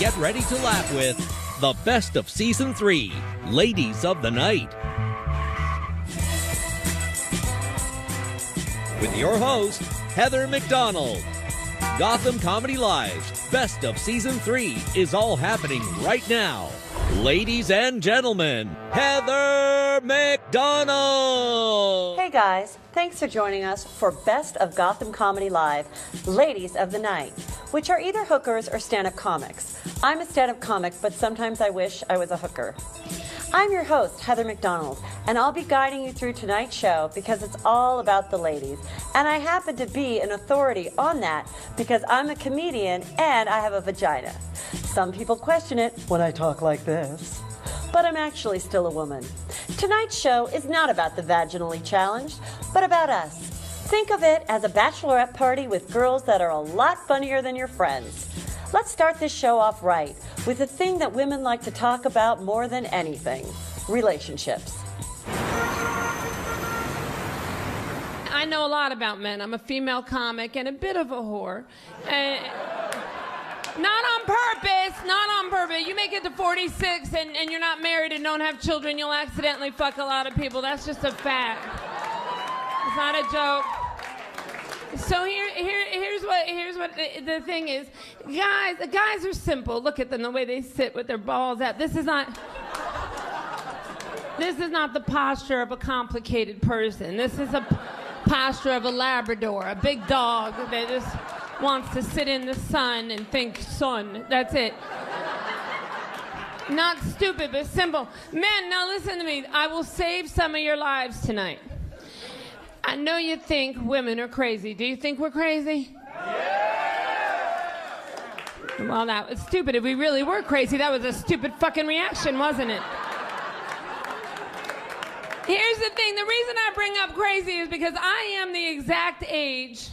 get ready to laugh with the best of Season 3, Ladies of the Night. With your host, Heather McDonald. Gotham Comedy Live's Best of Season 3 is all happening right now. Ladies and gentlemen, Heather McDonald! Hey guys, thanks for joining us for Best of Gotham Comedy Live, Ladies of the Night, which are either hookers or stand-up comics. I'm a stand-up comic, but sometimes I wish I was a hooker. I'm your host, Heather McDonald, and I'll be guiding you through tonight's show because it's all about the ladies. And I happen to be an authority on that because I'm a comedian and I have a vagina. Some people question it when I talk like this, but I'm actually still a woman. Tonight's show is not about the vaginally challenged, but about us. Think of it as a bachelorette party with girls that are a lot funnier than your friends. Let's start this show off right with the thing that women like to talk about more than anything, relationships. I know a lot about men. I'm a female comic and a bit of a whore. Not on purpose, not on purpose. You make it to 46 and you're not married and don't have children, you'll accidentally fuck a lot of people. That's just a fact. It's not a joke. So here's what the thing is. Guys are simple. Look at them, the way they sit with their balls out. This is not the posture of a complicated person. This is a posture of a Labrador, a big dog that just wants to sit in the sun and think sun. That's it. Not stupid, but simple. Men, now listen to me. I will save some of your lives tonight. I know you think women are crazy. Do you think we're crazy? Yeah! Well, that was stupid. If we really were crazy, that was a stupid fucking reaction, wasn't it? Here's the thing. The reason I bring up crazy is because I am the exact age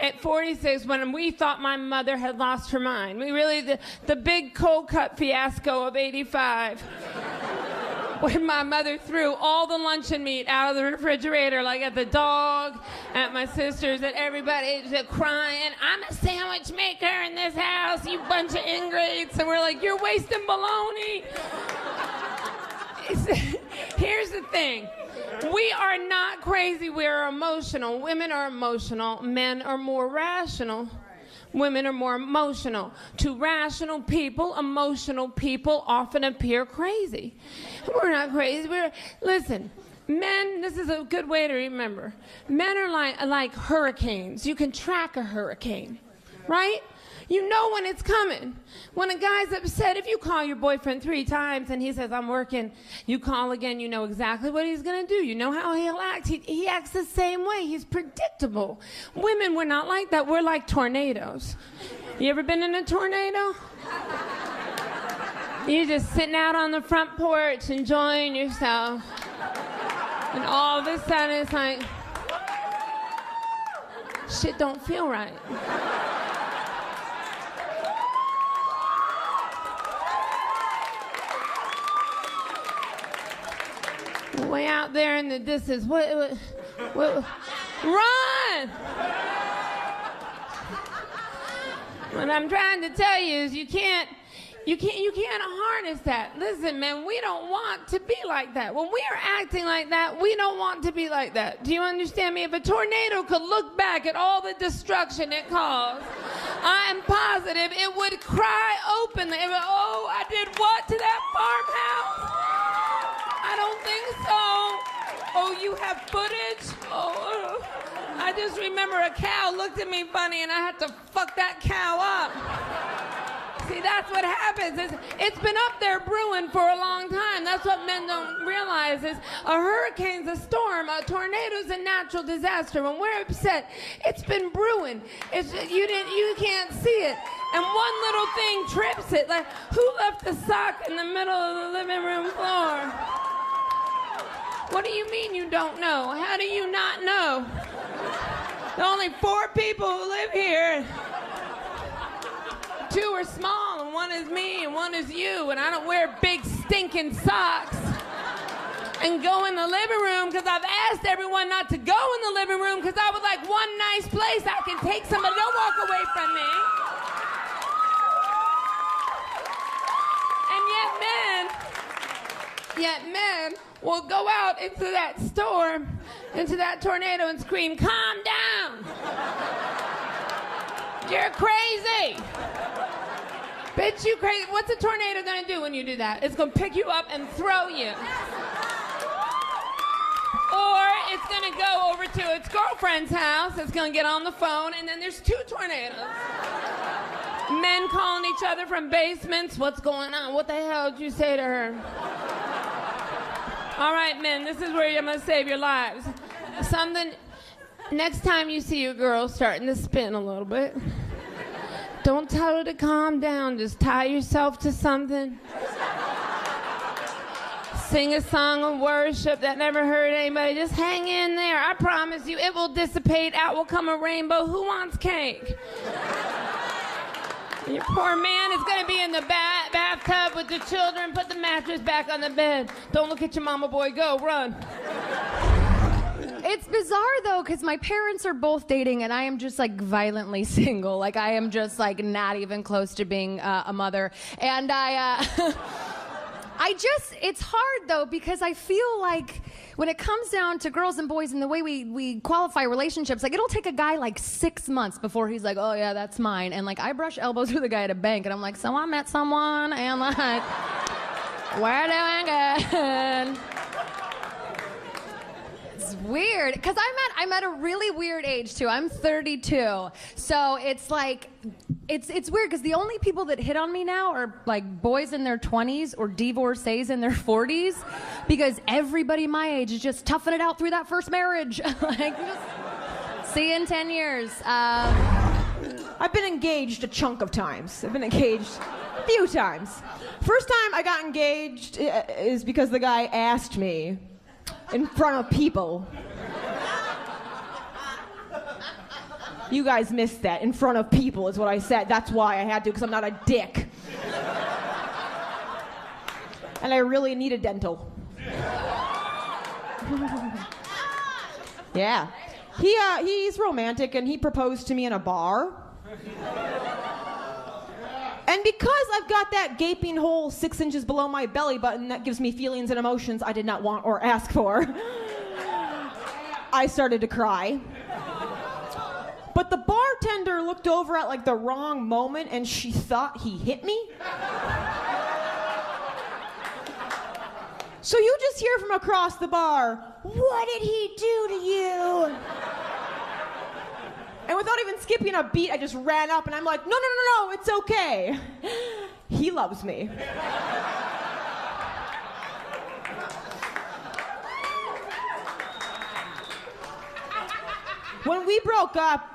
at 46 when we thought my mother had lost her mind. We really, the big cold cut fiasco of 85. When my mother threw all the luncheon meat out of the refrigerator, like at the dog, at my sisters, at everybody, just crying, I'm a sandwich maker in this house, you bunch of ingrates. And we're like, you're wasting bologna. Here's the thing. We are not crazy, we are emotional. Women are emotional, men are more rational. Women are more emotional. To rational people, emotional people often appear crazy. We're not crazy. Listen, men, this is a good way to remember. Men are like hurricanes. You can track a hurricane, right? You know when it's coming. When a guy's upset, if you call your boyfriend 3 times and he says, I'm working, you call again, you know exactly what he's going to do. You know how he'll act. He acts the same way. He's predictable. Women, we're not like that. We're like tornadoes. You ever been in a tornado? You're just sitting out on the front porch enjoying yourself. And all of a sudden it's like, shit don't feel right. Way out there in the distance. What? Run! What I'm trying to tell you is you can't harness that. Listen, man, we don't want to be like that. When we are acting like that, we don't want to be like that. Do you understand me? If a tornado could look back at all the destruction it caused, I am positive it would cry openly. It would, oh, I did what to that farmhouse? I don't think so. Oh, you have footage? Oh, I just remember a cow looked at me funny and I had to fuck that cow up. See, that's what happens. It's been up there brewing for a long time. That's what men don't realize is a hurricane's a storm, a tornado's a natural disaster. When we're upset, it's been brewing. You can't see it. And one little thing trips it. Like, who left the sock in the middle of the living room floor? What do you mean you don't know? How do you not know? There are only 4 people who live here. 2 are small, and 1 is me, and 1 is you, and I don't wear big stinking socks and go in the living room because I've asked everyone not to go in the living room because I would like one nice place I can take somebody. Don't walk away from me. men will go out into that storm, into that tornado and scream, "Calm down! You're crazy! Bitch, you crazy." What's a tornado gonna do when you do that? It's gonna pick you up and throw you. Or it's gonna go over to its girlfriend's house, it's gonna get on the phone, and then there's 2 tornadoes. Men calling each other from basements. "What's going on? What the hell did you say to her?" All right, men, this is where I'm gonna save your lives. Next time you see your girl starting to spin a little bit, don't tell her to calm down. Just tie yourself to something. Sing a song of worship that never hurt anybody. Just hang in there. I promise you, it will dissipate. Out will come a rainbow. Who wants cake? Your poor man is going to be in the bathtub with the children. Put the mattress back on the bed. Don't look at your mama, boy. Go, run. It's bizarre, though, because my parents are both dating, and I am just, like, violently single. Like, I am just, like, not even close to being a mother. And it's hard, though, because I feel like when it comes down to girls and boys and the way we qualify relationships, like, it'll take a guy, like, 6 months before he's like, "Oh, yeah, that's mine." And, like, I brush elbows with a guy at a bank, and I'm like, "So I met someone," and, like, "We're doing good." It's weird, because I'm at a really weird age, too. I'm 32, so it's like, it's weird, because the only people that hit on me now are, like, boys in their 20s or divorcees in their 40s, because everybody my age is just toughing it out through that first marriage. Like, just see you in 10 years. I've been engaged a chunk of times. I've been engaged a few times. First time I got engaged is because the guy asked me in front of people. You guys missed that. In front of people is what I said. That's why I had to, because I'm not a dick. And I really needed dental. Yeah. He's romantic, and he proposed to me in a bar. And because I've got that gaping hole 6 inches below my belly button that gives me feelings and emotions I did not want or ask for, I started to cry. But the bartender looked over at, like, the wrong moment, and she thought he hit me. So you just hear from across the bar, "What did he do to you?" And without even skipping a beat, I just ran up, and I'm like, no, it's okay. He loves me. When we broke up,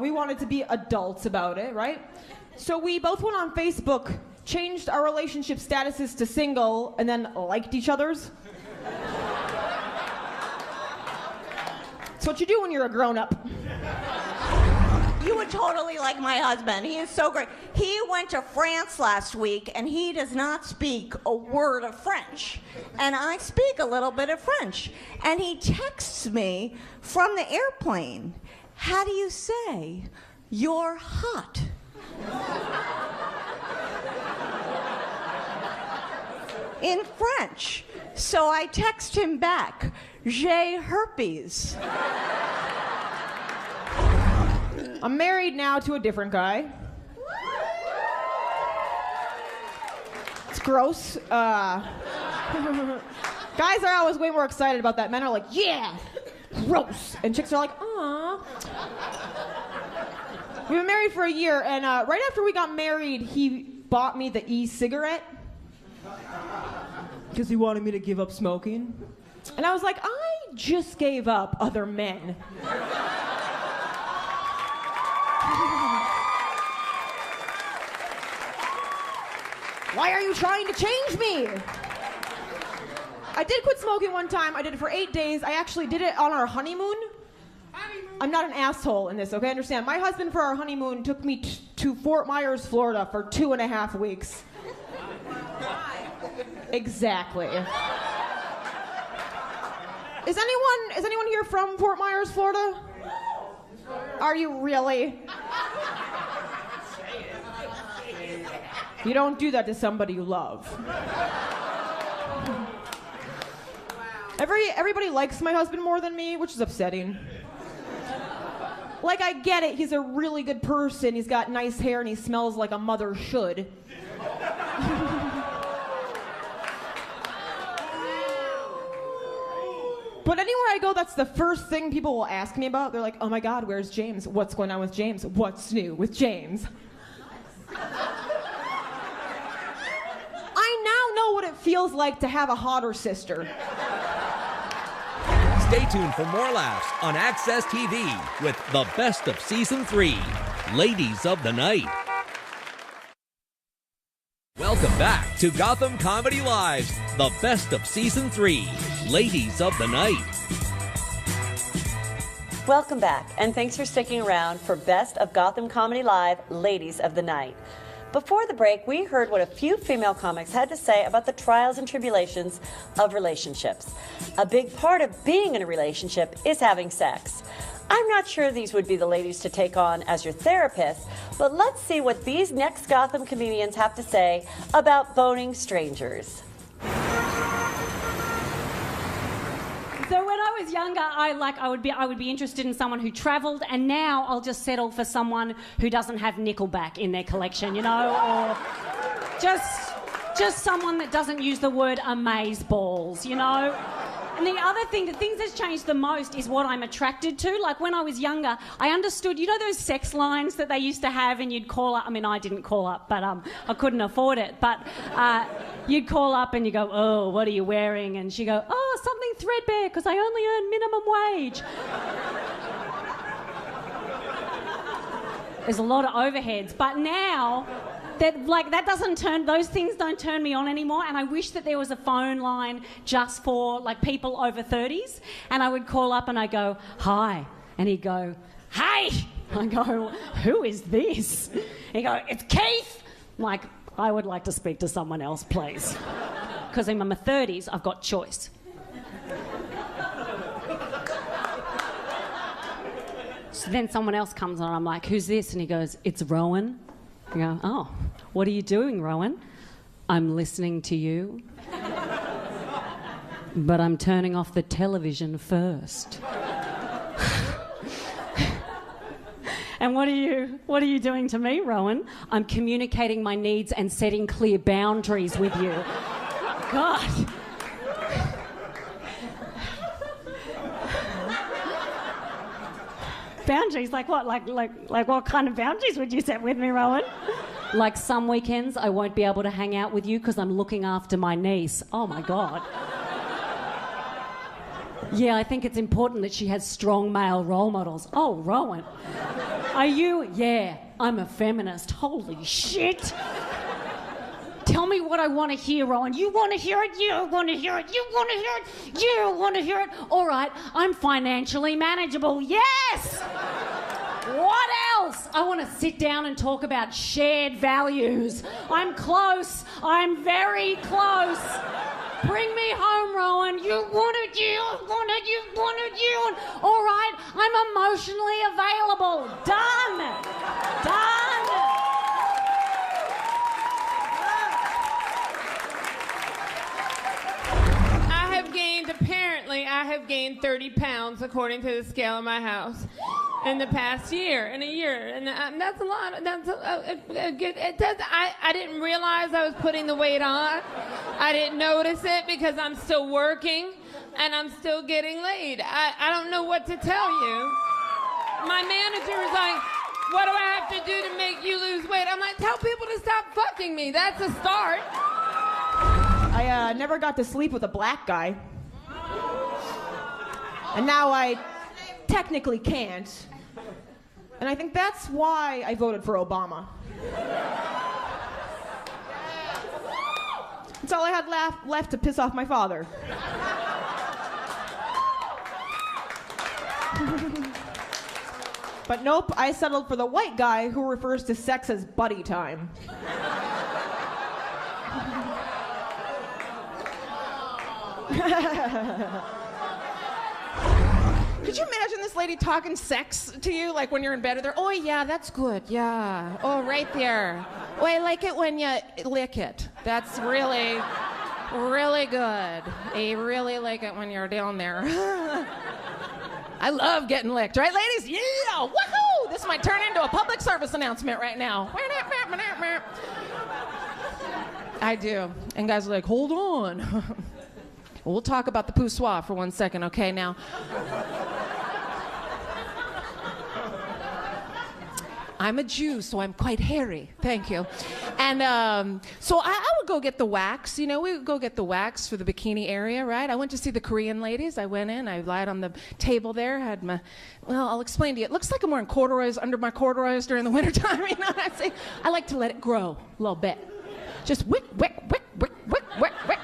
we wanted to be adults about it, right? So we both went on Facebook, changed our relationship statuses to single, and then liked each other's. It's what you do when you're a grown-up. You would totally like my husband. He is so great. He went to France last week, and he does not speak a word of French. And I speak a little bit of French. And he texts me from the airplane, "How do you say, 'You're hot'?" In French. So I text him back, "J'ai herpes." I'm married now to a different guy. It's gross. Guys are always way more excited about that. Men are like, "Yeah, gross." And chicks are like, "Aw." We've been married for a year, and right after we got married, he bought me the e-cigarette because he wanted me to give up smoking. And I was like, I just gave up other men. Why are you trying to change me? I did quit smoking one time. I did it for 8 days. I actually did it on our honeymoon. I'm not an asshole in this, okay? Understand. My husband, for our honeymoon, took me to Fort Myers, Florida for 2.5 weeks. Exactly. Is anyone here from Fort Myers, Florida? Are you really? You don't do that to somebody you love. Everybody likes my husband more than me, which is upsetting. Like, I get it, he's a really good person, he's got nice hair, and he smells like a mother should. But anywhere I go, that's the first thing people will ask me about. They're like, oh my God, where's James? What's going on with James? What's new with James? I now know what it feels like to have a hotter sister. Stay tuned for more laughs on Access TV with the best of Season 3, Ladies of the Night. Welcome back to Gotham Comedy Live's the best of Season 3, Ladies of the Night. Welcome back, and thanks for sticking around for Best of Gotham Comedy Live, Ladies of the Night. Before the break, we heard what a few female comics had to say about the trials and tribulations of relationships. A big part of being in a relationship is having sex. I'm not sure these would be the ladies to take on as your therapist, but let's see what these next Gotham comedians have to say about boning strangers. So when I was younger, I would be interested in someone who travelled, and now I'll just settle for someone who doesn't have Nickelback in their collection, you know, or just someone that doesn't use the word amazeballs, you know. And the other thing, the things that's changed the most is what I'm attracted to. Like when I was younger, I understood, you know those sex lines that they used to have and you'd call up, I mean, I didn't call up, but I couldn't afford it. But you'd call up and you go, oh, what are you wearing? And she'd go, oh, something threadbare because I only earn minimum wage. There's a lot of overheads. But now, those things don't turn me on anymore, and I wish that there was a phone line just for like people over 30s, and I would call up and I go, hi, and he'd go, hey, I go, who is this? He'd go, it's Keith. I'm like, I would like to speak to someone else, please, because in my 30s I've got choice. So then someone else comes on, I'm like, who's this? And he goes, it's Rowan. I go, oh, what are you doing, Rowan? I'm listening to you. But I'm turning off the television first. And what are you doing to me, Rowan? I'm communicating my needs and setting clear boundaries with you. God. Boundaries? Like what? Like what kind of boundaries would you set with me, Rowan? Like some weekends I won't be able to hang out with you because I'm looking after my niece. Oh my God. Yeah, I think it's important that she has strong male role models. Oh, Rowan. Are you? Yeah, I'm a feminist. Holy shit. Tell me what I want to hear, Rowan. You want to hear it? You want to hear it? You want to hear it? You want to hear it? All right, I'm financially manageable. Yes! What else? I want to sit down and talk about shared values. I'm close. I'm very close. Bring me home, Rowan. You wanted you. All right, I'm emotionally available. Done. I have gained 30 pounds according to the scale of my house in the past year, and that's a lot. I didn't realize I was putting the weight on. I didn't notice it because I'm still working and I'm still getting laid. I don't know what to tell you. My manager is like, what do I have to do to make you lose weight? I'm like, tell people to stop fucking me. That's a start. I never got to sleep with a black guy. And now I technically can't. And I think that's why I voted for Obama. That's all I had left to piss off my father. But nope, I settled for the white guy who refers to sex as buddy time. Could you imagine this lady talking sex to you, like when you're in bed with her? Oh, yeah, that's good, yeah. Oh, right there. Well, I like it when you lick it. That's really, really good. I really like it when you're down there. I love getting licked, right, ladies? Yeah! Woohoo! This might turn into a public service announcement right now. I do. And guys are like, hold on. We'll talk about the poussoir for 1 second, okay? Now, I'm a Jew, so I'm quite hairy. Thank you. And so I would go get the wax. You know, we would go get the wax for the bikini area, right? I went to see the Korean ladies. I went in, I lied on the table there, had my, well, I'll explain to you. It looks like I'm wearing corduroys under my corduroys during the wintertime, you know what I'm saying? I like to let it grow a little bit. Just wick, wick, wick, wick, wick, wick, wick.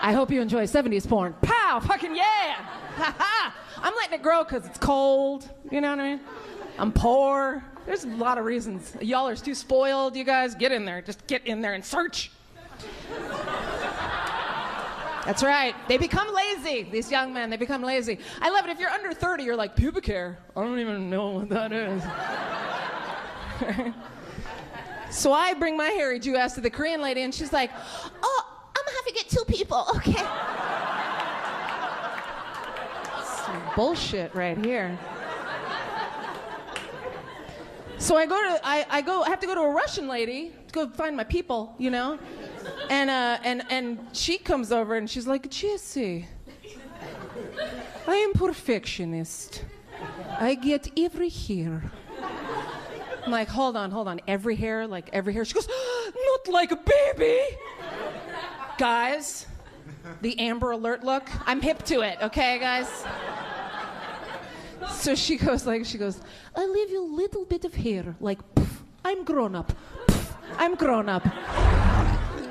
I hope you enjoy 70s porn. Pow! Fucking yeah! Ha ha! I'm letting it grow because it's cold. You know what I mean? I'm poor. There's a lot of reasons. Y'all are too spoiled, you guys. Get in there. Just get in there and search. That's right. They become lazy. These young men, they become lazy. I love it. If you're under 30, you're like, pubic hair. I don't even know what that is. So I bring my hairy Jew ass to the Korean lady, and she's like, oh, I'm gonna have to get 2 people, okay? Some bullshit right here. So I have to go to a Russian lady to go find my people, you know? And she comes over and she's like, Jesse, I am perfectionist. I get every hair. I'm like, hold on, every hair, like every hair. She goes, not like a baby. Guys, the Amber Alert look, I'm hip to it, okay, guys? So she goes, I leave you a little bit of hair, like, poof, I'm grown up, poof, I'm grown up.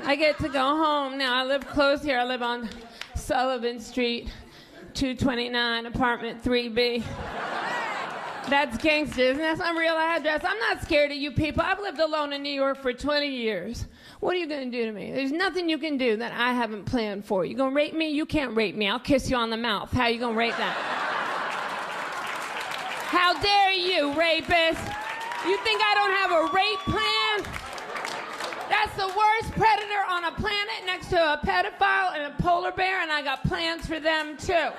I get to go home now. I live close here. I live on Sullivan Street, 229, apartment 3B. That's gangsters, and that's my real address. I'm not scared of you people. I've lived alone in New York for 20 years. What are you going to do to me? There's nothing you can do that I haven't planned for. You going to rape me? You can't rape me. I'll kiss you on the mouth. How you going to rape that? How dare you, rapist? You think I don't have a rape plan? That's the worst predator on a planet next to a pedophile and a polar bear, and I got plans for them too.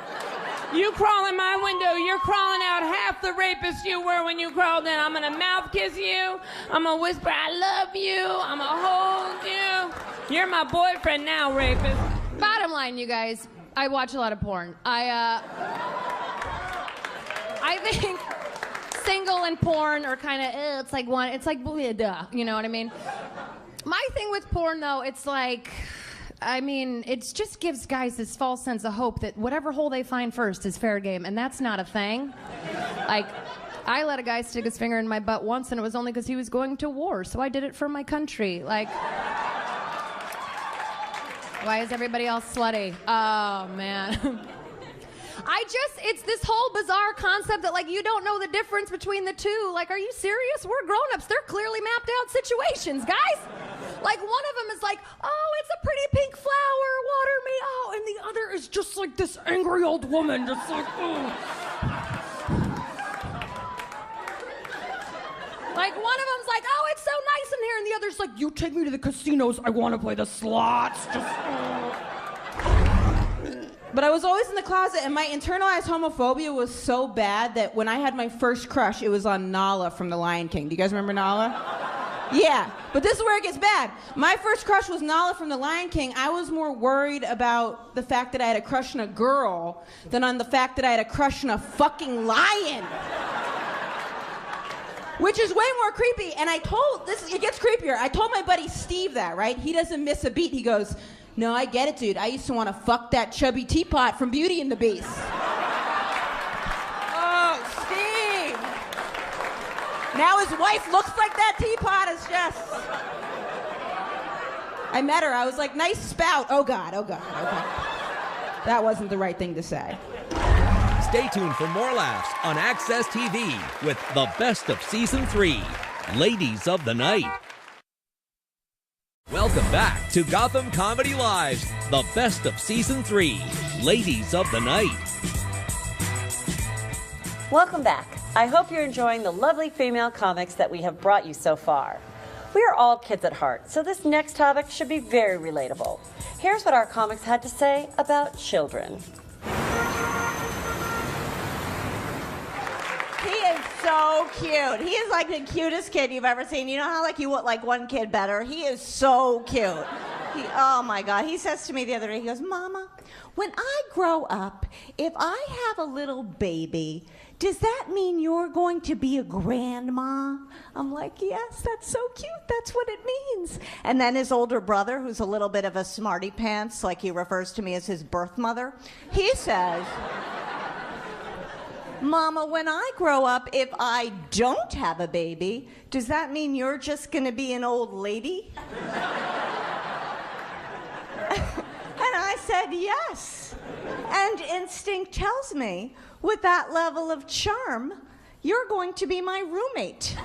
You crawl in my window, you're crawling out half the rapist you were when you crawled in. I'm gonna mouth kiss you, I'm gonna whisper I love you, I'm gonna hold you. You're my boyfriend now, rapist. Bottom line, you guys, I watch a lot of porn. I think single and porn are kind of, it's like one, it's like, duh, you know what I mean? My thing with porn, though, it's like, I mean, it just gives guys this false sense of hope that whatever hole they find first is fair game, and that's not a thing. Like, I let a guy stick his finger in my butt once, and it was only because he was going to war, so I did it for my country. Like, why is everybody else slutty? Oh, man. It's this whole bizarre concept that, like, you don't know the difference between the two. Like, are you serious? We're grown-ups. They're clearly mapped out situations, guys. Like, one of them is like, oh, it's a pretty pink flower, water me. Oh, and the other is just like this angry old woman, just like, oh. Like, one of them's like, oh, it's so nice in here, and the other's like, you take me to the casinos, I want to play the slots. But I was always in the closet, and my internalized homophobia was so bad that when I had my first crush, it was on Nala from The Lion King. Do you guys remember Nala? Yeah, but this is where it gets bad. My first crush was Nala from The Lion King. I was more worried about the fact that I had a crush on a girl than on the fact that I had a crush on a fucking lion. Which is way more creepy, and it gets creepier. I told my buddy Steve that, right? He doesn't miss a beat. He goes, no, I get it, dude. I used to want to fuck that chubby teapot from Beauty and the Beast. Oh, Steve. Now his wife looks like that teapot. It's just... I met her. I was like, nice spout. Oh, God. Okay. That wasn't the right thing to say. Stay tuned for more laughs on Access TV with the best of Season 3, Ladies of the Night. Welcome back to Gotham Comedy Live's the best of Season 3, Ladies of the Night. Welcome back. I hope you're enjoying the lovely female comics that we have brought you so far. We are all kids at heart, so this next topic should be very relatable. Here's what our comics had to say about children. He is so cute. He is like the cutest kid you've ever seen. You know how like you want like one kid better? He is so cute. Oh my God. He says to me the other day, he goes, Mama, when I grow up, if I have a little baby, does that mean you're going to be a grandma? I'm like, yes, that's so cute. That's what it means. And then his older brother, who's a little bit of a smarty pants, like he refers to me as his birth mother, he says, Mama, when I grow up, if I don't have a baby, does that mean you're just going to be an old lady? And I said, yes. And instinct tells me, with that level of charm, you're going to be my roommate.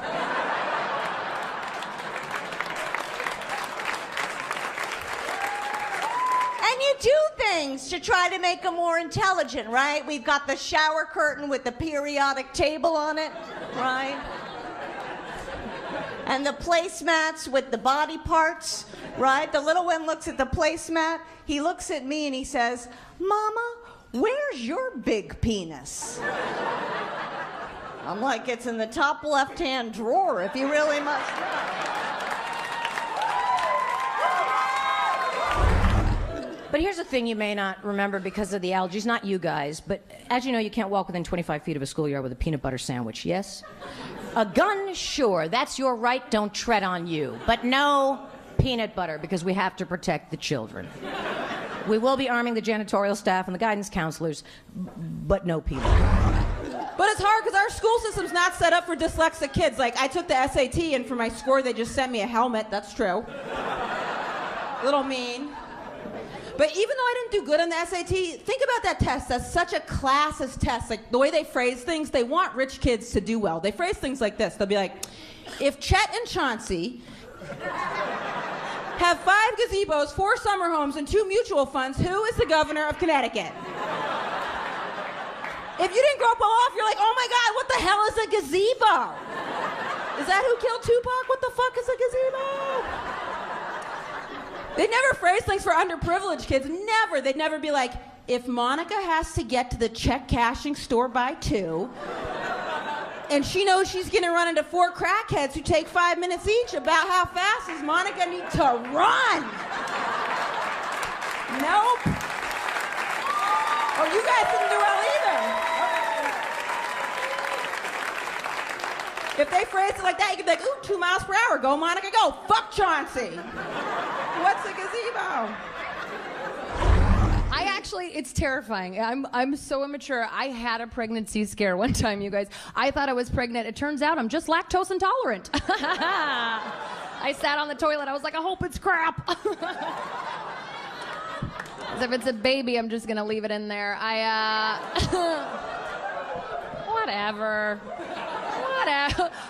And you do things to try to make them more intelligent, right? We've got the shower curtain with the periodic table on it, right? And the placemats with the body parts, right? The little one looks at the placemat, he looks at me and he says, Mama, where's your big penis? I'm like, it's in the top left-hand drawer if you really must know. But here's the thing you may not remember because of the allergies, not you guys, but as you know, you can't walk within 25 feet of a schoolyard with a peanut butter sandwich, yes? A gun, sure, that's your right, don't tread on you. But no peanut butter, because we have to protect the children. We will be arming the janitorial staff and the guidance counselors, but no peanut butter. But it's hard because our school system's not set up for dyslexic kids. Like, I took the SAT, and for my score, they just sent me a helmet. That's true. Little mean. But even though I didn't do good on the SAT, think about that test. That's such a classist test. Like, the way they phrase things, they want rich kids to do well. They phrase things like this. They'll be like, if Chet and Chauncey have 5 gazebos, 4 summer homes, and 2 mutual funds, who is the governor of Connecticut? If you didn't grow up well off, you're like, oh my God, what the hell is a gazebo? Is that who killed Tupac? What the fuck is a gazebo? They never phrase things for underprivileged kids. Never. They'd never be like, if Monica has to get to the check cashing store by 2, and she knows she's gonna run into 4 crackheads who take 5 minutes each, about how fast does Monica need to run? Nope. Oh, you guys didn't do well either. If they phrase it like that, you could be like, ooh, 2 miles per hour. Go, Monica, go. Fuck Chauncey. What's a gazebo? I actually, it's terrifying. I'm so immature. I had a pregnancy scare one time, you guys. I thought I was pregnant. It turns out I'm just lactose intolerant. I sat on the toilet. I was like, I hope it's crap. 'Cause if it's a baby, I'm just gonna leave it in there. Whatever.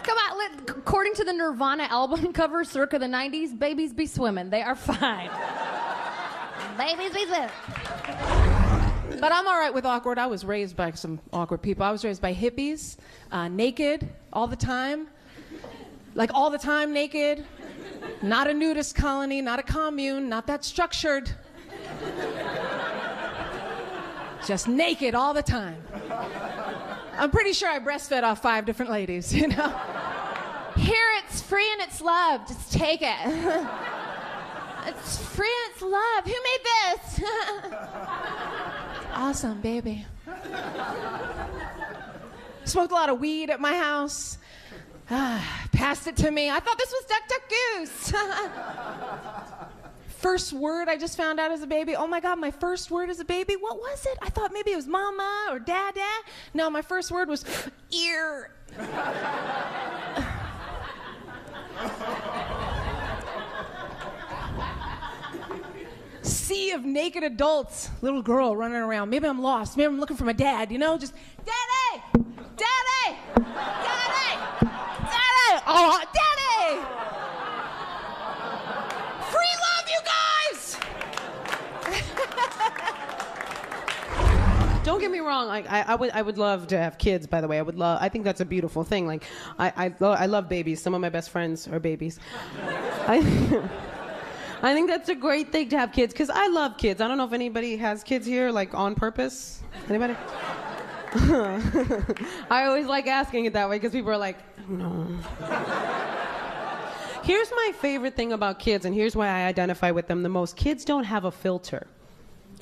Come on, according to the Nirvana album cover circa the 90s, babies be swimming. They are fine. Babies be swimming. But I'm all right with awkward. I was raised by some awkward people. I was raised by hippies, naked all the time. Like all the time naked. Not a nudist colony, not a commune, not that structured. Just naked all the time. I'm pretty sure I breastfed off 5 different ladies, you know? Here, it's free and it's love. Just take it. It's free and it's love. Who made this? Awesome, baby. Smoked a lot of weed at my house. Passed it to me. I thought this was Duck Duck Goose. First word I just found out as a baby. Oh my God, my first word as a baby. What was it? I thought maybe it was mama or dada. No, my first word was ear. Sea of naked adults. Little girl running around. Maybe I'm lost. Maybe I'm looking for my dad, you know? Just, Daddy! Daddy! Daddy! Daddy! Oh, Daddy! Free love, you guys! don't get me wrong. Like I would love to have kids. By the way, I think that's a beautiful thing. Like I love babies. Some of my best friends are babies. I think that's a great thing to have kids because I love kids. I don't know if anybody has kids here, like on purpose. Anybody? I always like asking it that way because people are like, no. Here's my favorite thing about kids, and here's why I identify with them the most. Kids don't have a filter,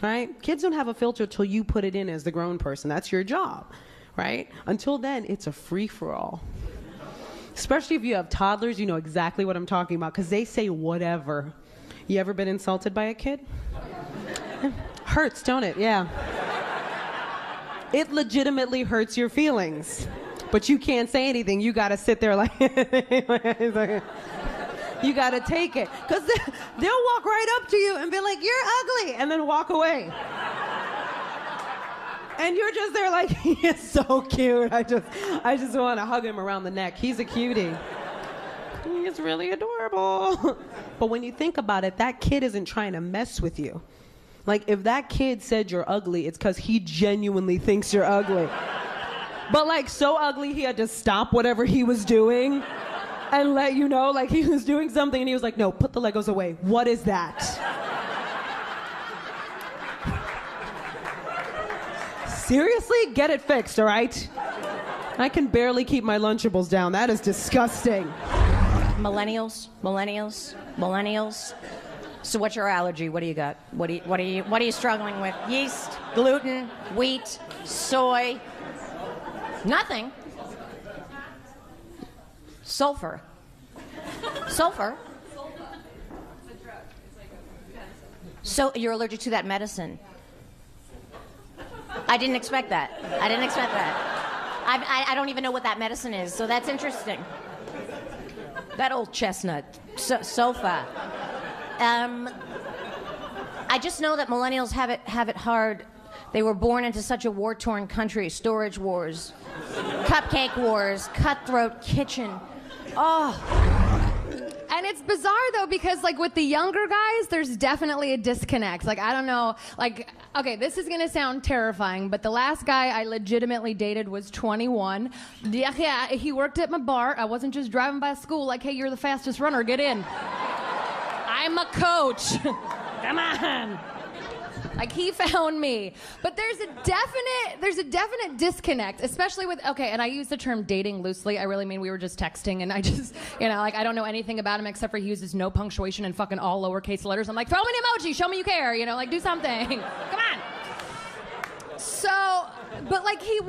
right? Kids don't have a filter till you put it in as the grown person. That's your job, right? Until then, it's a free-for-all. Especially if you have toddlers, you know exactly what I'm talking about because they say whatever. You ever been insulted by a kid? Hurts, don't it? Yeah. It legitimately hurts your feelings. But you can't say anything. You gotta sit there like, you gotta take it. Because they'll walk right up to you and be like, you're ugly, and then walk away. And you're just there like, he is so cute. I just want to hug him around the neck. He's a cutie. He's really adorable. But when you think about it, that kid isn't trying to mess with you. Like, if that kid said you're ugly, it's because he genuinely thinks you're ugly. But, like, so ugly, he had to stop whatever he was doing and let you know, like, he was doing something, and he was like, no, put the Legos away. What is that? Seriously? Get it fixed, all right? I can barely keep my Lunchables down. That is disgusting. Millennials. So what's your allergy? What do you got? What are you struggling with? Yeast, gluten, wheat, soy. Nothing. Sulfur. So you're allergic to that medicine. I didn't expect that. I don't even know what that medicine is, so that's interesting. That old chestnut. Sofa. I just know that millennials have it hard. They were born into such a war-torn country. Storage wars, cupcake wars, cutthroat kitchen. Oh. And it's bizarre, though, because, like, with the younger guys, there's definitely a disconnect. Like, I don't know. Like, okay, this is going to sound terrifying, but the last guy I legitimately dated was 21. Yeah, he worked at my bar. I wasn't just driving by school like, hey, you're the fastest runner. Get in. I'm a coach. Come on. Like, he found me. But there's a definite disconnect, especially with, okay, and I use the term dating loosely. I really mean we were just texting, and I just, like, I don't know anything about him except for he uses no punctuation and fucking all lowercase letters. I'm like, throw me an emoji, show me you care, like, do something. Come on. So, but, like, he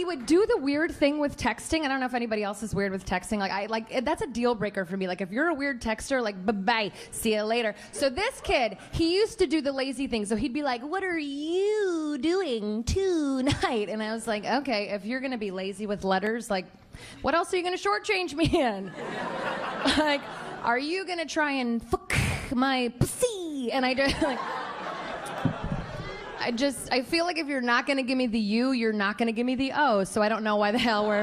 would do the weird thing with texting. I don't know if anybody else is weird with texting. Like, that's a deal breaker for me. Like, if you're a weird texter, like, bye-bye, see you later. So this kid, he used to do the lazy thing. So he'd be like, what are you doing tonight? And I was like, okay, if you're going to be lazy with letters, like, what else are you going to shortchange me in? Like, are you going to try and fuck my pussy? And I just, like... I feel like if you're not going to give me the U, you're not going to give me the O, so I don't know why the hell we're...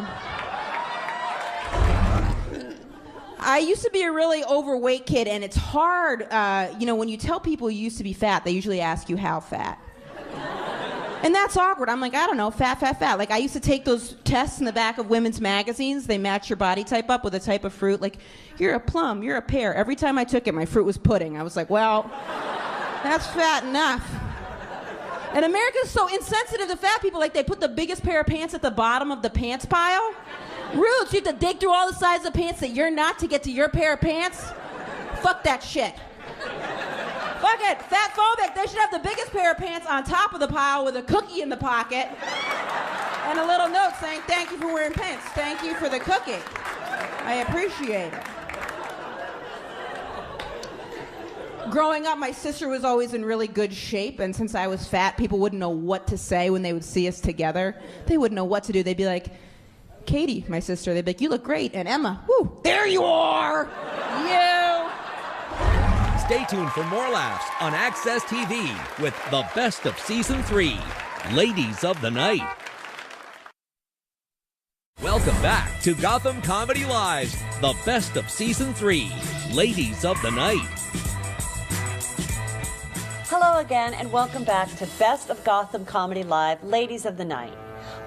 I used to be a really overweight kid, and it's hard, when you tell people you used to be fat, they usually ask you how fat. And that's awkward. I'm like, I don't know, fat. Like, I used to take those tests in the back of women's magazines. They match your body type up with a type of fruit. Like, you're a plum, you're a pear. Every time I took it, my fruit was pudding. I was like, well, that's fat enough. And America's so insensitive to fat people, like they put the biggest pair of pants at the bottom of the pants pile. Rude, you have to dig through all the sizes of pants that you're not to get to your pair of pants. Fuck that shit. Fuck it, fat phobic. They should have the biggest pair of pants on top of the pile with a cookie in the pocket and a little note saying, thank you for wearing pants. Thank you for the cookie. I appreciate it. Growing up, my sister was always in really good shape, and since I was fat, people wouldn't know what to say when they would see us together. They wouldn't know what to do. They'd be like, Katie, my sister, they'd be like, you look great, and Emma, whoo, there you are! You! Stay tuned for more laughs on Access TV with the best of Season 3, Ladies of the Night. Welcome back to Gotham Comedy Live's the best of Season 3, Ladies of the Night. Hello Hello again, and welcome back to Best of Gotham Comedy Live, Ladies of the Night.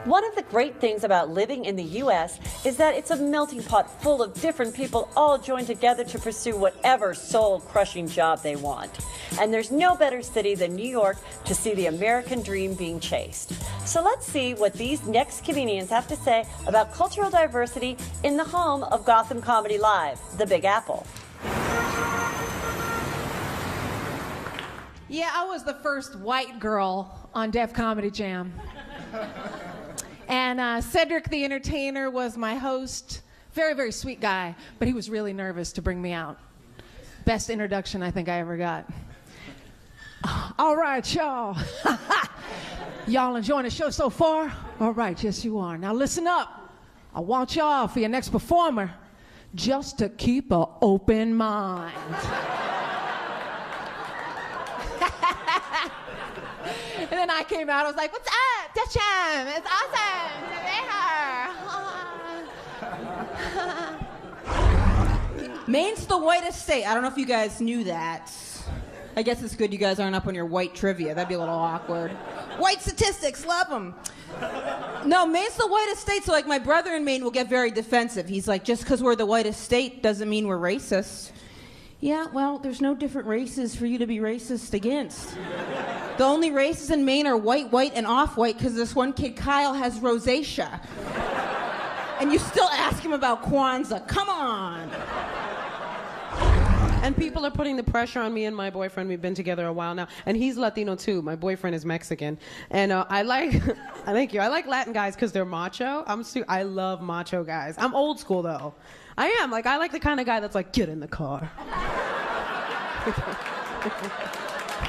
One of the great things about living in the U.S. is that it's a melting pot full of different people all joined together to pursue whatever soul-crushing job they want. And there's no better city than New York to see the American dream being chased. So let's see what these next comedians have to say about cultural diversity in the home of Gotham Comedy Live, the Big Apple. Yeah, I was the first white girl on Def Comedy Jam. And Cedric the Entertainer was my host. Very, very sweet guy, but he was really nervous to bring me out. Best introduction I think I ever got. All right, y'all. Y'all enjoying the show so far? All right, yes you are. Now listen up. I want y'all, for your next performer, just to keep an open mind. And then I came out, I was like, what's up, Def Jam? It's awesome to be here. Maine's the whitest state. I don't know if you guys knew that. I guess it's good you guys aren't up on your white trivia. That'd be a little awkward. White statistics, love them. No, Maine's the whitest state, so like my brother in Maine will get very defensive. He's like, just because we're the whitest state doesn't mean we're racist. Yeah, well, there's no different races for you to be racist against. The only races in Maine are white, white, and off-white because this one kid, Kyle, has rosacea. And you still ask him about Kwanzaa. Come on. And people are putting the pressure on me and my boyfriend. We've been together a while now. And he's Latino too. My boyfriend is Mexican. And I like, thank you. I like Latin guys because they're macho. I love macho guys. I'm old school though. I am. Like, I like the kind of guy that's like, get in the car.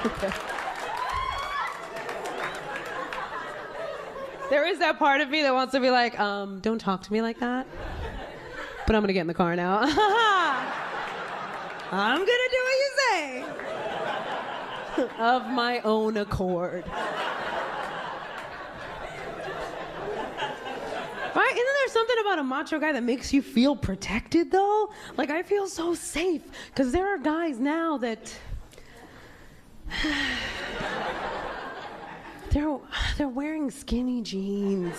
Okay. There is that part of me that wants to be like, don't talk to me like that. But I'm going to get in the car now. I'm going to do what you say. Of my own accord. Right? Isn't there something about a macho guy that makes you feel protected, though? Like, I feel so safe. Because there are guys now that... They're wearing skinny jeans.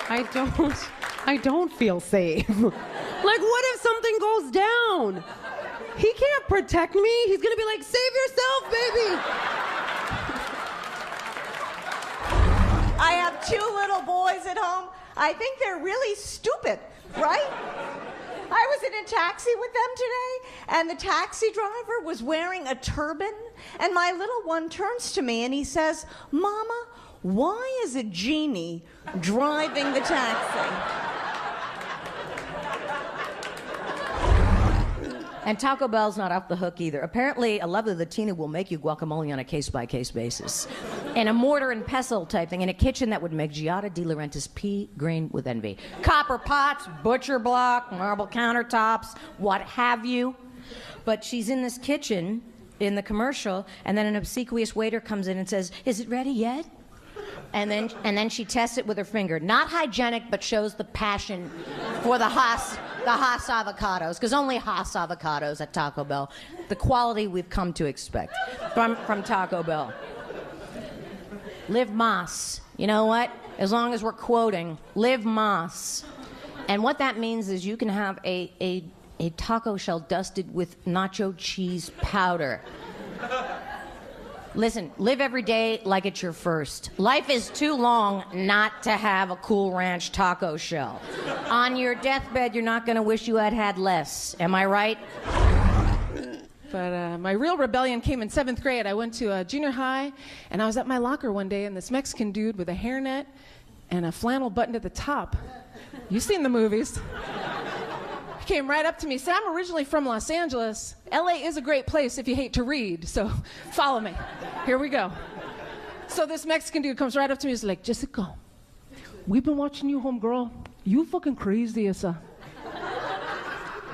I don't feel safe. Like, what if something goes down? He can't protect me. He's gonna be like, save yourself, baby. I have 2 little boys at home. I think they're really stupid, right? I was in a taxi with them today, and the taxi driver was wearing a turban, and my little one turns to me and he says, Mama, why is a genie driving the taxi? And Taco Bell's not off the hook either. Apparently, a lovely Latina will make you guacamole on a case-by-case basis. And a mortar and pestle type thing in a kitchen that would make Giada De Laurentiis pea green with envy. Copper pots, butcher block, marble countertops, what have you. But she's in this kitchen in the commercial, and then an obsequious waiter comes in and says, is it ready yet? And then she tests it with her finger. Not hygienic, but shows the passion for the Haas avocados, because only Haas avocados at Taco Bell, the quality we've come to expect from Taco Bell. Live Mas. You know what? As long as we're quoting, live Mas. And what that means is you can have a taco shell dusted with nacho cheese powder. Listen, live every day like it's your first. Life is too long not to have a Cool Ranch taco shell. On your deathbed, you're not going to wish you had had less. Am I right? But my real rebellion came in 7th grade. I went to junior high, and I was at my locker one day, and this Mexican dude with a hairnet and a flannel buttoned at the top. You've seen the movies. He came right up to me, said, I'm originally from Los Angeles. LA is a great place if you hate to read, so follow me. Here we go. So this Mexican dude comes right up to me, he's like, Jessica, we've been watching you, homegirl. You fucking crazy, esa.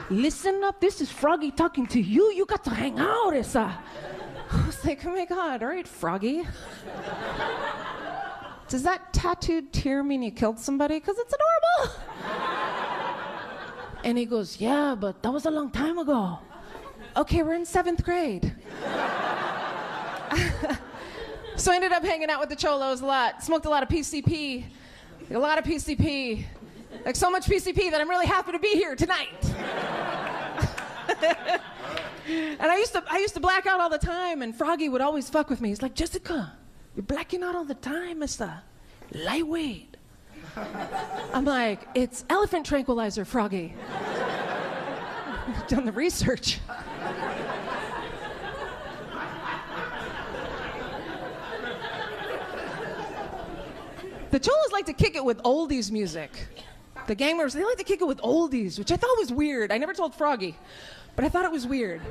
Listen up, this is Froggy talking to you. You got to hang out, esa. I was like, oh my God, all right, Froggy. Does that tattooed tear mean you killed somebody? Because it's adorable. And he goes, yeah, but that was a long time ago. Okay, we're in 7th grade. So I ended up hanging out with the cholos a lot. Smoked a lot of PCP. A lot of PCP. Like so much PCP that I'm really happy to be here tonight. And I used to black out all the time, and Froggy would always fuck with me. He's like, Jessica, you're blacking out all the time. It's lightweight. I'm like, it's elephant tranquilizer, Froggy. I've done the research. The cholos like to kick it with oldies music. The gang members, they like to kick it with oldies, which I thought was weird. I never told Froggy, but I thought it was weird.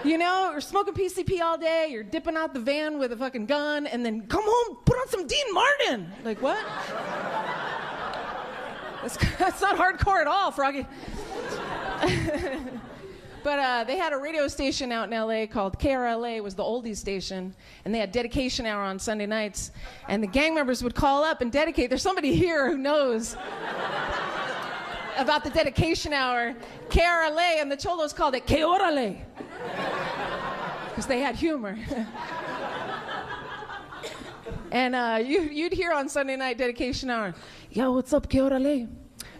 You know, you're smoking PCP all day, you're dipping out the van with a fucking gun, and then come home, put on some Dean Martin. Like, what? That's not hardcore at all, Froggy. But they had a radio station out in LA called KRLA, was the oldies station, and they had dedication hour on Sunday nights, and the gang members would call up and dedicate. There's somebody here who knows about the dedication hour. KRLA, and the cholos called it Que Orale, because they had humor. And you'd hear on Sunday night dedication hour, yo, what's up, Que Orale?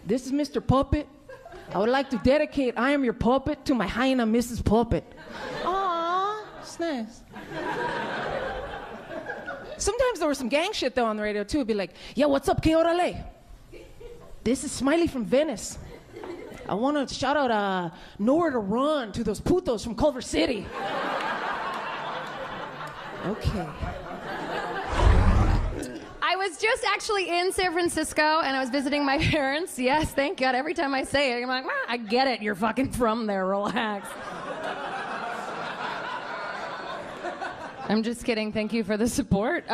This is Mr. Puppet. I would like to dedicate I Am Your Puppet to my hyena, Mrs. Puppet. Aww, it's nice. Sometimes there was some gang shit, though, on the radio, too. It'd be like, yo, what's up, Que Orale? This is Smiley from Venice. I want to shout out Nowhere to Run to those putos from Culver City. Okay. I was just actually in San Francisco, and I was visiting my parents. Yes, thank God. Every time I say it, I'm like, I get it. You're fucking from there. Relax. I'm just kidding. Thank you for the support.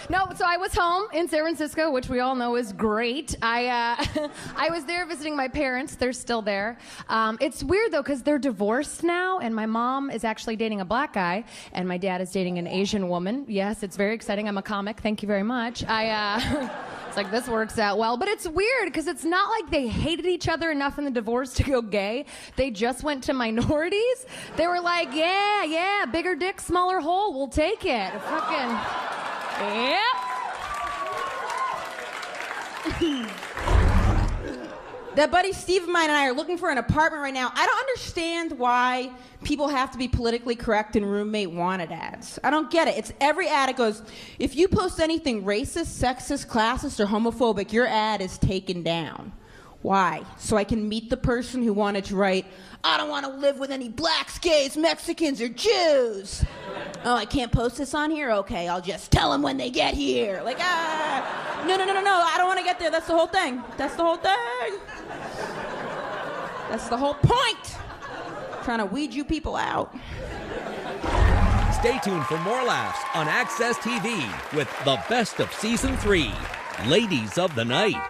No, so I was home in San Francisco, which we all know is great. I was there visiting my parents. They're still there. It's weird, though, because they're divorced now, and my mom is actually dating a black guy, and my dad is dating an Asian woman. Yes, it's very exciting. I'm a comic. Thank you very much. It's like, this works out well. But it's weird, because it's not like they hated each other enough in the divorce to go gay. They just went to minorities. They were like, yeah, bigger dick, smaller hole. We'll take it. Fucking... Yep. That buddy Steve of mine and I are looking for an apartment right now. I don't understand why people have to be politically correct in roommate wanted ads. I don't get it. It's every ad. It goes, if you post anything racist, sexist, classist, or homophobic, your ad is taken down. Why? So I can meet the person who wanted to write, I don't want to live with any blacks, gays, Mexicans, or Jews. Oh, I can't post this on here? Okay, I'll just tell them when they get here. Like, no, I don't want to get there. That's the whole thing. That's the whole thing. That's the whole point. Trying to weed you people out. Stay tuned for more laughs on Access TV with the best of Season 3, Ladies of the Night.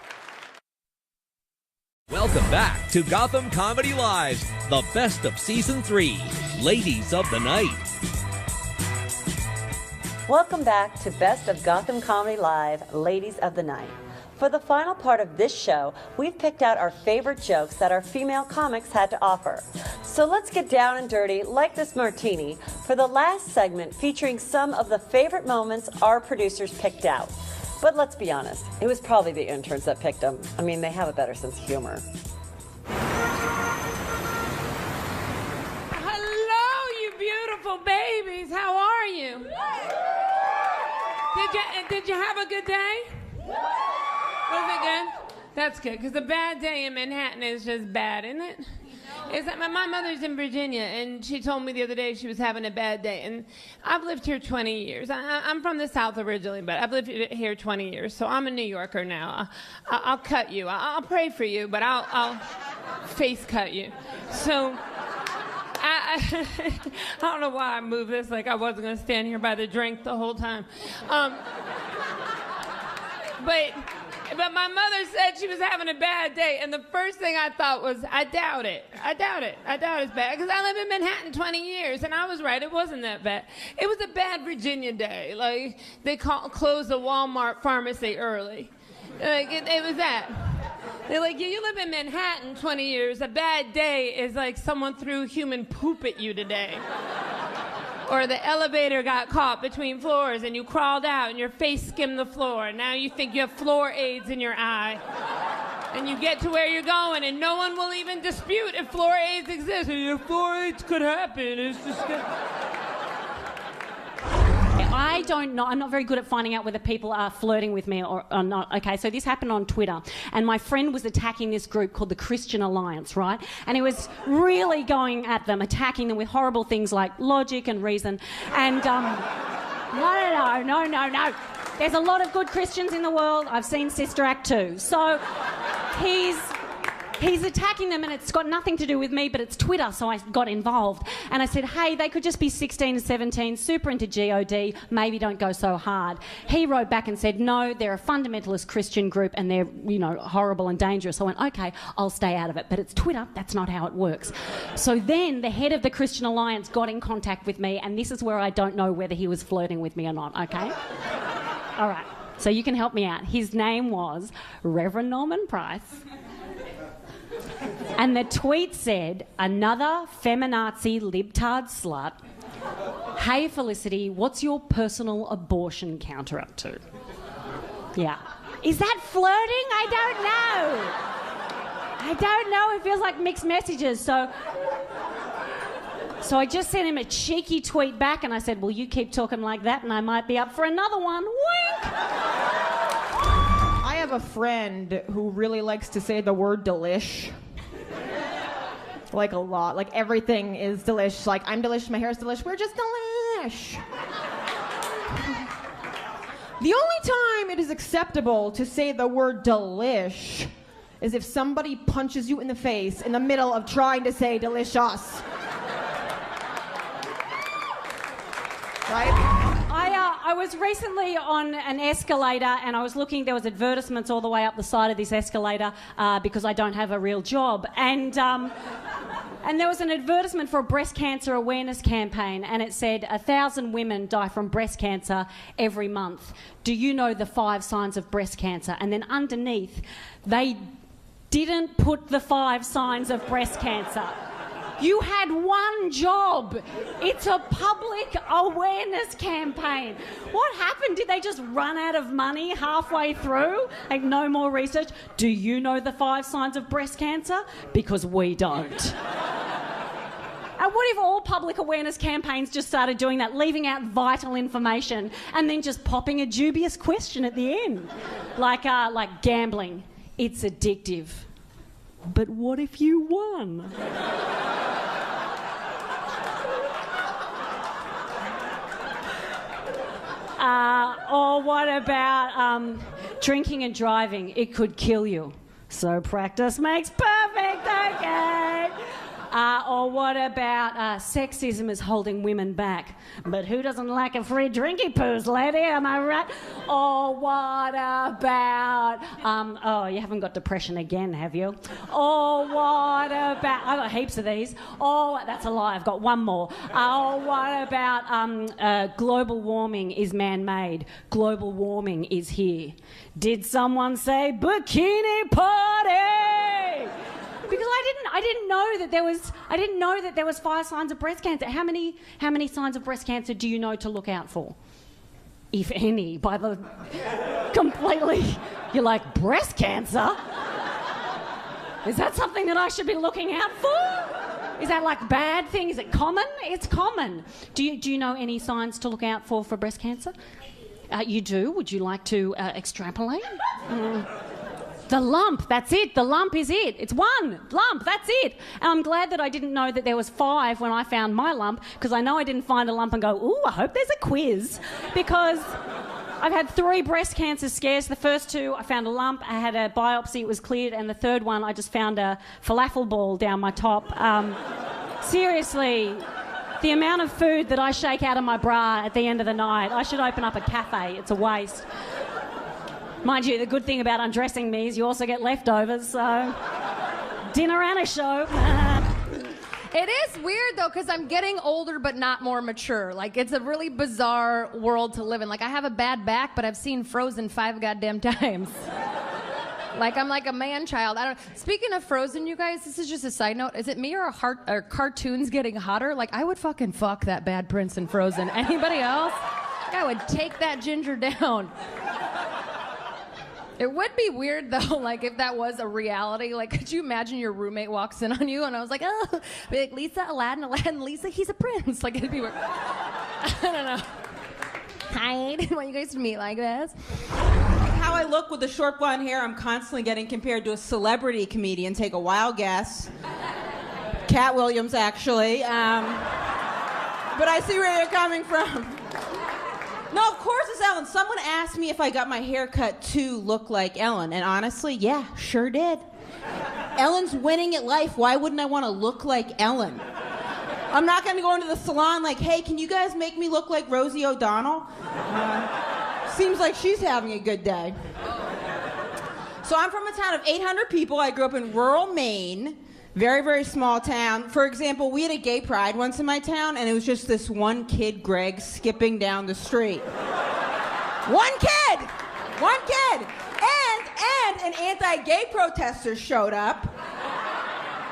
Welcome back to Gotham Comedy Live's the best of Season 3, Ladies of the Night. Welcome back to Best of Gotham Comedy Live, Ladies of the Night. For the final part of this show, we've picked out our favorite jokes that our female comics had to offer. So let's get down and dirty like this martini for the last segment featuring some of the favorite moments our producers picked out. But let's be honest, it was probably the interns that picked them. I mean, they have a better sense of humor. Hello, you beautiful babies. How are you? Did you have a good day? Was it good? That's good, because a bad day in Manhattan is just bad, isn't it? Is that my mother's in Virginia, and she told me the other day she was having a bad day. And I've lived here 20 years. I'm from the South originally, but I've lived here 20 years, so I'm a New Yorker now. I'll cut you. I'll pray for you, but I'll face cut you. So I don't know why I moved this like I wasn't going to stand here by the drink the whole time. But my mother said she was having a bad day, and the first thing I thought was, I doubt it. I doubt it's bad, because I lived in Manhattan 20 years, and I was right, it wasn't that bad. It was a bad Virginia day. Like, they closed the Walmart pharmacy early. Like, it was that. They're like, yeah, you live in Manhattan 20 years. A bad day is like someone threw human poop at you today. Or the elevator got caught between floors and you crawled out and your face skimmed the floor. And now you think you have floor aids in your eye. And you get to where you're going and no one will even dispute if floor aids exist. Your floor aids could happen. It's just... I don't know. I'm not very good at finding out whether people are flirting with me or not. Okay, so this happened on Twitter, and my friend was attacking this group called the Christian Alliance, right? And he was really going at them, attacking them with horrible things like logic and reason. And no. There's a lot of good Christians in the world. I've seen Sister Act 2. So he's attacking them, and it's got nothing to do with me, but it's Twitter, so I got involved. And I said, hey, they could just be 16 and 17, super into God, maybe don't go so hard. He wrote back and said, no, they're a fundamentalist Christian group and they're, horrible and dangerous. I went, okay, I'll stay out of it. But it's Twitter, that's not how it works. So then the head of the Christian Alliance got in contact with me, and this is where I don't know whether he was flirting with me or not, okay? All right, so you can help me out. His name was Reverend Norman Price. And the tweet said, another feminazi libtard slut. Hey, Felicity, what's your personal abortion counter up to? Yeah. Is that flirting? I don't know. It feels like mixed messages. So I just sent him a cheeky tweet back and I said, well, you keep talking like that and I might be up for another one. Wink! I have a friend who really likes to say the word delish. Like a lot. Like everything is delish. Like I'm delish, my hair is delish, we're just delish. The only time it is acceptable to say the word delish is if somebody punches you in the face in the middle of trying to say delicious. Right? I was recently on an escalator and I was looking, there was advertisements all the way up the side of this escalator because I don't have a real job. And there was an advertisement for a breast cancer awareness campaign and it said 1,000 women die from breast cancer every month. Do you know the 5 signs of breast cancer? And then underneath, they didn't put the 5 signs of breast cancer. You had one job. It's a public awareness campaign. What happened? Did they just run out of money halfway through? Like, no more research? Do you know the 5 signs of breast cancer? Because we don't. And what if all public awareness campaigns just started doing that, leaving out vital information and then just popping a dubious question at the end? Like gambling. It's addictive. But what if you won? Or what about drinking and driving? It could kill you. So practice makes perfect, okay? Or what about sexism is holding women back? But who doesn't like a free drinky poos, lady? Am I right? Or what about... oh, you haven't got depression again, have you? Or what about... I've got heaps of these. Oh, that's a lie. I've got one more. Or what about global warming is man-made? Global warming is here. Did someone say bikini party? Because I didn't know that there was 5 signs of breast cancer. How many signs of breast cancer do you know to look out for? If any, by the completely, you're like, breast cancer? Is that something that I should be looking out for? Is that like a bad thing? Is it common? It's common. Do you know any signs to look out for breast cancer? You do? Would you like to extrapolate? The lump, that's it. The lump is it. It's one lump, that's it. And I'm glad that I didn't know that there was 5 when I found my lump, because I know I didn't find a lump and go, ooh, I hope there's a quiz. Because I've had 3 breast cancer scares. The first 2, I found a lump. I had a biopsy, it was cleared. And the third one, I just found a falafel ball down my top. Seriously, the amount of food that I shake out of my bra at the end of the night, I should open up a cafe. It's a waste. Mind you, the good thing about undressing me is you also get leftovers, so dinner and a show. It is weird, though, because I'm getting older but not more mature. Like, it's a really bizarre world to live in. Like, I have a bad back, but I've seen Frozen 5 goddamn times. Like I'm like a man child. I don't. Speaking of Frozen, you guys, this is just a side note. Is it me or are cartoons getting hotter? Like I would fucking fuck that bad prince in Frozen. Anybody else? I would take that ginger down. It would be weird though, like if that was a reality. Like, could you imagine your roommate walks in on you and I was like, oh, be like Lisa, Aladdin, Lisa, he's a prince. Like it'd be weird. I don't know. Hi, want you guys to meet like this? How I look with the short blonde hair, I'm constantly getting compared to a celebrity comedian. Take a wild guess. Cat Williams, actually. But I see where you're coming from. No, of course it's Ellen. Someone asked me if I got my hair cut to look like Ellen, and honestly, yeah, sure did. Ellen's winning at life. Why wouldn't I want to look like Ellen? I'm not going to go into the salon like, hey, can you guys make me look like Rosie O'Donnell? Seems like she's having a good day. So I'm from a town of 800 people. I grew up in rural Maine. Very, very small town. For example, we had a gay pride once in my town, and it was just this one kid, Greg, skipping down the street. One kid! One kid! And an anti-gay protester showed up,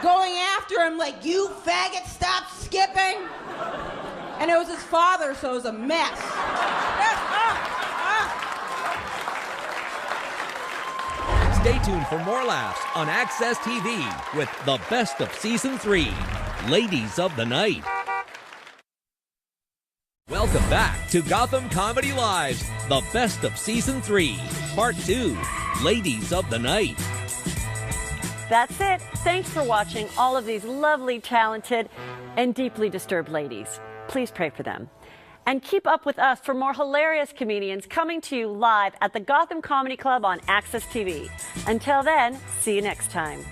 going after him like, you faggot, stop skipping! And it was his father, so it was a mess. Stay tuned for more laughs on Access TV with the best of Season 3, Ladies of the Night. Welcome back to Gotham Comedy Live's The Best of Season 3, Part 2, Ladies of the Night. That's it. Thanks for watching all of these lovely, talented, and deeply disturbed ladies. Please pray for them. And keep up with us for more hilarious comedians coming to you live at the Gotham Comedy Club on Access TV. Until then, see you next time.